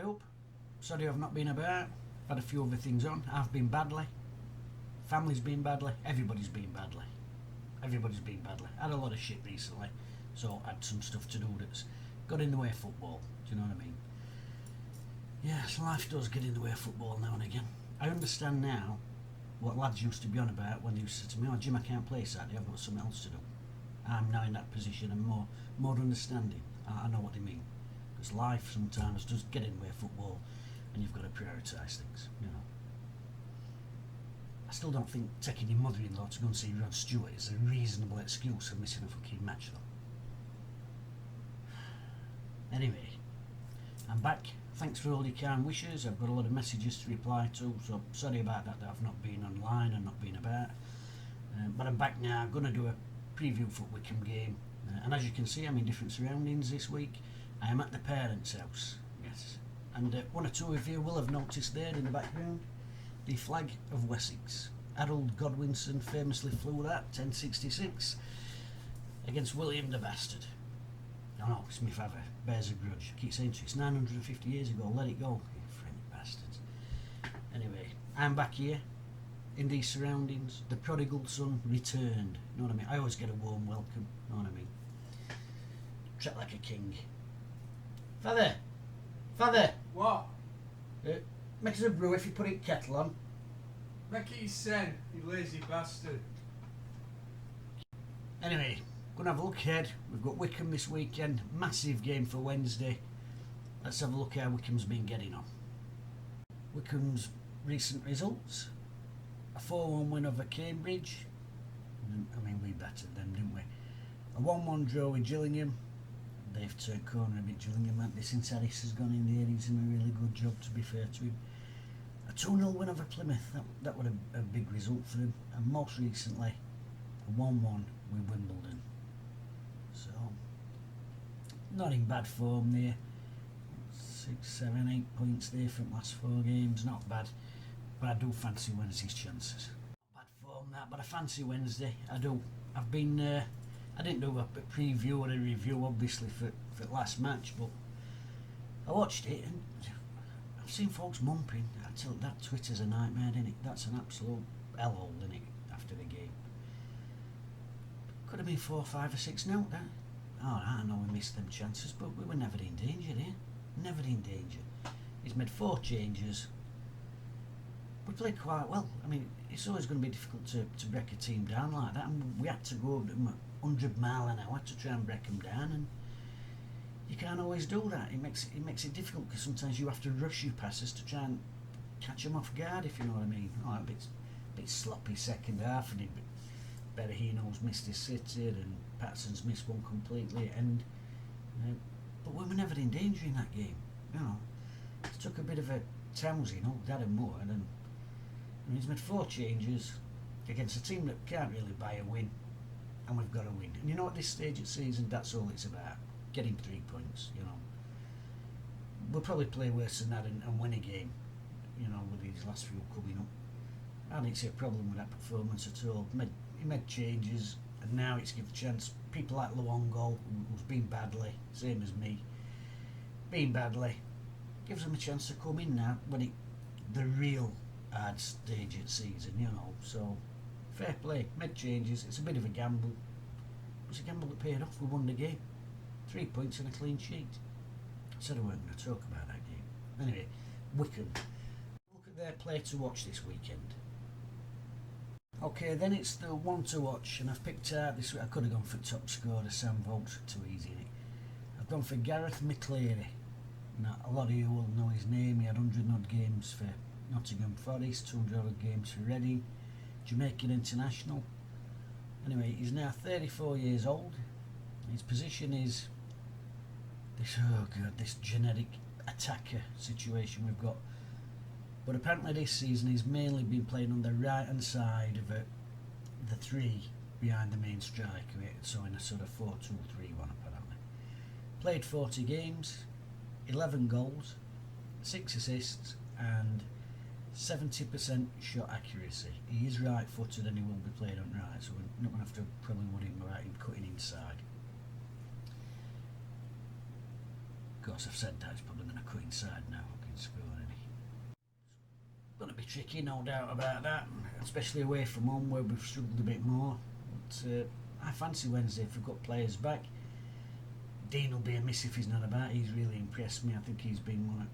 hope. Sorry I've not been about. Had a few other things on. I've been badly. Family's been badly. Everybody's been badly. Everybody's been badly. I had a lot of shit recently, so I had some stuff to do that's got in the way of football. Do you know what I mean? Yes, life does get in the way of football now and again. I understand now what lads used to be on about when they used to say to me, "Oh Jim, I can't play Saturday, I've got something else to do." I'm now in that position and more understanding. I know what they mean. Because life sometimes does get in the way of football and you've got to prioritise things, you know. I still don't think taking your mother-in-law to go and see Rod Stewart is a reasonable excuse for missing a fucking match though. Anyway, I'm back. Thanks for all your kind wishes. I've got a lot of messages to reply to, so sorry about that I've not been online and not been about. But I'm back now. I'm going to do a preview for Wycombe game. And as you can see, I'm in different surroundings this week. I am at the parents' house, yes. And one or two of you will have noticed there in the background the flag of Wessex. Harold Godwinson famously flew that, 1066, against William the Bastard. I know, Smith Haver bears a grudge. I keep saying to you, it's 950 years ago, let it go, you French bastards. Anyway, I'm back here, in these surroundings. The prodigal son returned, you know what I mean? I always get a warm welcome, you know what I mean? Treat like a king. Father! Father! What? Make us a brew if you put it kettle on. Make it sen, you lazy bastard. Anyway, gonna have a look ahead. We've got Wycombe this weekend. Massive game for Wednesday. Let's have a look how Wycombe's been getting on. Wycombe's recent results. A 4-1 win over Cambridge. I mean, we battered them, didn't we? A 1-1 draw with Gillingham. They've turned corner a bit, Gillingham, haven't they? Since Harris has gone in there, he's done a really good job, to be fair to him. A 2-0 win over Plymouth, that was a big result for him. And most recently, a 1-1 with Wimbledon. So, not in bad form there. 6, 7, 8 points there from last 4 games, not bad. But I do fancy Wednesday's chances. Bad form that, but I fancy Wednesday, I do. I've been... I didn't do a preview or a review obviously for the last match, but I watched it and I've seen folks mumping. I tell you, that Twitter's a nightmare, isn't it? That's an absolute hellhole, isn't it, after the game. Could have been 4, 5 or 6 0 then. Oh, I know we missed them chances, but we were never in danger here. Never in danger. He's made 4 changes. We played quite well. I mean, it's always going to be difficult to break a team down like that, and we had to go 100 mile an hour to try and break them down, and you can't always do that. It makes it difficult because sometimes you have to rush your passes to try and catch them off guard, if you know what I mean. Oh, a bit sloppy second half, and Berahino's missed his sitter, and Patterson's missed one completely, and but we were never in danger in that game. You know, it took a bit of a Townsend, Darren Moores, and he's made 4 changes against a team that can't really buy a win, and we've got to win. And you know, at this stage of the season, that's all it's about, getting 3 points. You know, we'll probably play worse than that and win a game, you know, with these last few coming up. I didn't see a problem with that performance at all. He made changes, and now it's give a chance. People like Luongo, who's been badly, same as me, been badly, gives them a chance to come in now when the real hard stage of the season, you know. So fair play, made changes. It's a bit of a gamble. It was a gamble that paid off. We won the game, 3 points and a clean sheet. I said I weren't going to talk about that game. Anyway, Wycombe. Look at their play to watch this weekend. Okay, then it's the one to watch, and I've picked out this week. I could have gone for top scorer, Sam Vokes, too easy, innit? I've gone for Gareth McCleary. Now, a lot of you will know his name. He had 100 odd games for Nottingham Forest, 200 odd games for Reading, Jamaican international. Anyway, he's now 34 years old. His position is this genetic attacker situation we've got. But apparently this season he's mainly been playing on the right hand side of the 3 behind the main striker, so in a sort of 4-2-3-1 apparently. Played 40 games, 11 goals, 6 assists and 70% shot accuracy. He is right footed and he will be played on right, so we're not going to have to probably worry about him cutting inside. Of course, I've said that, it's probably going to coincide now against scoring. Going to be tricky, no doubt about that, especially away from home where we've struggled a bit more. But I fancy Wednesday if we've got players back. Dean will be a miss if he's not about. He's really impressed me. I think he's been one of,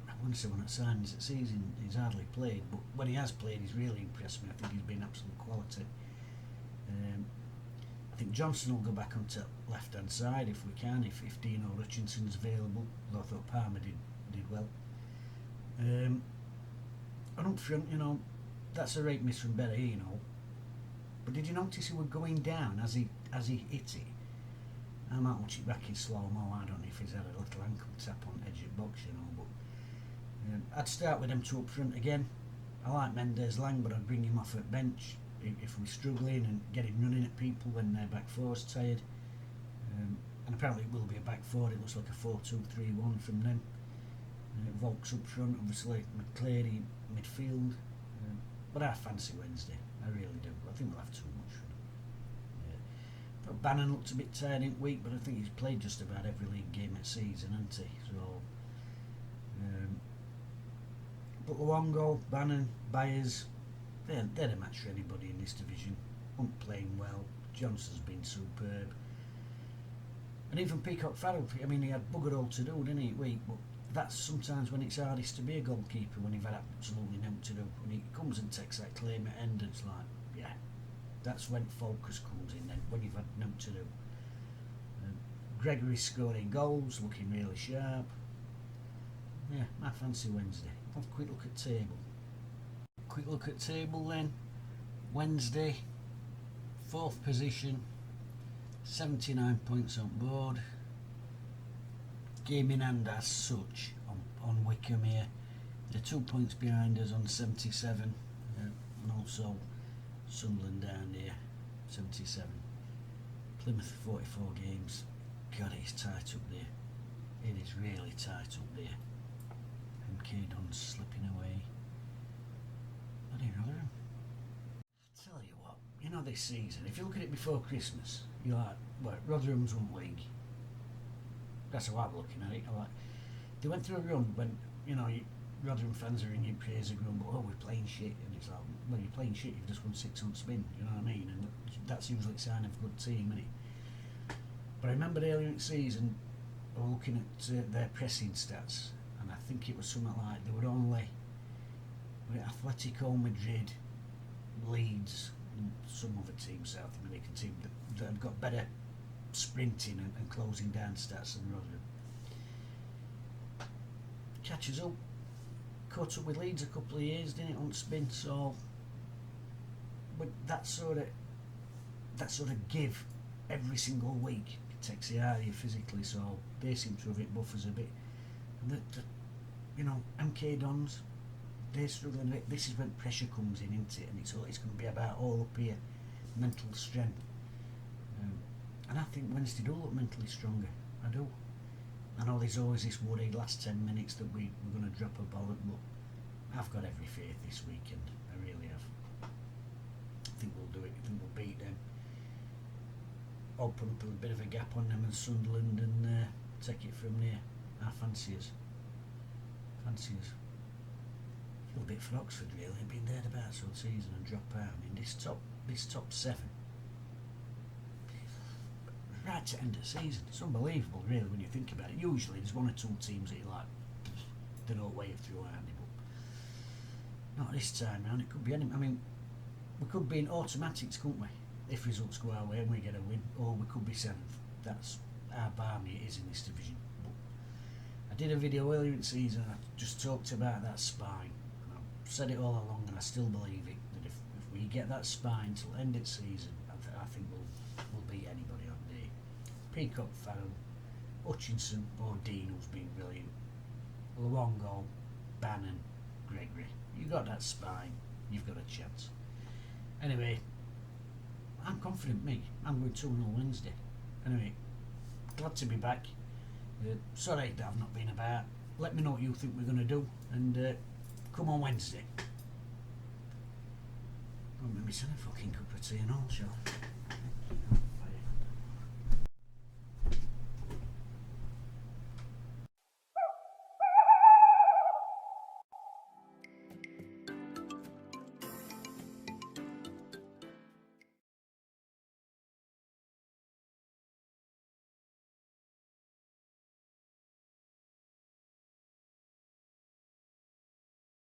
I wouldn't say one of the signings that season. He's hardly played, but when he has played, he's really impressed me. I think he's been absolute quality. I think Johnson will go back onto left hand side if we can, if Dean or Hutchinson's available. Although I thought Palmer did well. And up front, that's a right miss from Berahino. But did you notice he was going down as he hit it? I might watch it back in slow-mo. I don't know if he's had a little ankle tap on edge of box, but I'd start with them two up front again. I like Mendes Lang, but I'd bring him off at bench if we're struggling and get him running at people when their back four's tired. And apparently it will be a back four. It looks like a 4-2-3-1 from them. Volks up front, obviously McCleary midfield. But I fancy Wednesday. I really do. I think we'll have too much for them. But Bannon looked a bit tired in week, but I think he's played just about every league game at season, hasn't he? So, but Luongo, Bannon, Byers, they're a match for anybody in this division. Hunt playing well. Johnson's been superb. And even Peacock Farrell, I mean, he had bugger all to do, didn't he, week? But that's sometimes when it's hardest to be a goalkeeper, when you've had absolutely nothing to do. When he comes and takes that claim at end, it's like, yeah, that's when focus comes in then, when you've had nothing to do. Gregory scoring goals, looking really sharp. Yeah, I fancy Wednesday. Have a quick look at table. Quick look at table then. Wednesday, 4th position, 79 points on board. Game in hand as such on Wycombe here. They're 2 points behind us on 77, and also Sunderland down here, 77. Plymouth 44 games. God, it's tight up there. It is really tight up there. MK Don's slipping away. Bloody Rotherham. Tell you what, this season, if you look at it before Christmas, you're like, well, Rotherham's won league. That's how I'm looking at it. They went through a run when, Rotherham fans are in your praise and grumble, oh, we're playing shit. And it's like, well, you're playing shit, you've just won 6 on spin, you know what I mean? And that's usually a sign of a good team, isn't it? But I remember earlier in the season, I was looking at their pressing stats, and I think it was something like they were only Atletico Madrid, Leeds, and some other team, South American team, that had got better sprinting and closing down stats than Rotherham. Catches up, caught up with Leeds a couple of years, didn't it, on spin? So, but that sort of give every single week takes the eye of you physically. So they seem to have hit buffers a bit. And MK Dons, they're struggling a bit. This is when pressure comes in, isn't it? And it's going to be about all up here, mental strength. And I think Wednesday do look mentally stronger. I do. I know there's always this worry last 10 minutes that we're going to drop a ball, but I've got every faith this weekend. I really have. I think we'll do it. I think we'll beat them. Open up a bit of a gap on them and Sunderland and take it from there. I fancy us. Feel a bit for Oxford really, been there about all season and drop out. I mean, this top 7. Right to end of season. It's unbelievable really when you think about it. Usually there's 1 or 2 teams that you're like, they don't wave through, aren't they? But not this time round. It could be any. I mean, we could be in automatics, couldn't we? If results go our way and we get a win, or we could be 7th. That's how balmy it is in this division. But I did a video earlier in the season. I just talked about that spine. And I've said it all along, and I still believe it. That if we get that spine till end of season, I think we'll beat anybody on day. Peacock, Farrell, Hutchinson, or Dean, who's been brilliant. Luongo, Bannon, Gregory. You got that spine, you've got a chance. Anyway, I'm confident, me. I'm going 2-0 Wednesday. Anyway, glad to be back. Sorry that I've not been about. Let me know what you think we're going to do, and come on Wednesday. Don't make me send a fucking cup of tea and all, shall I?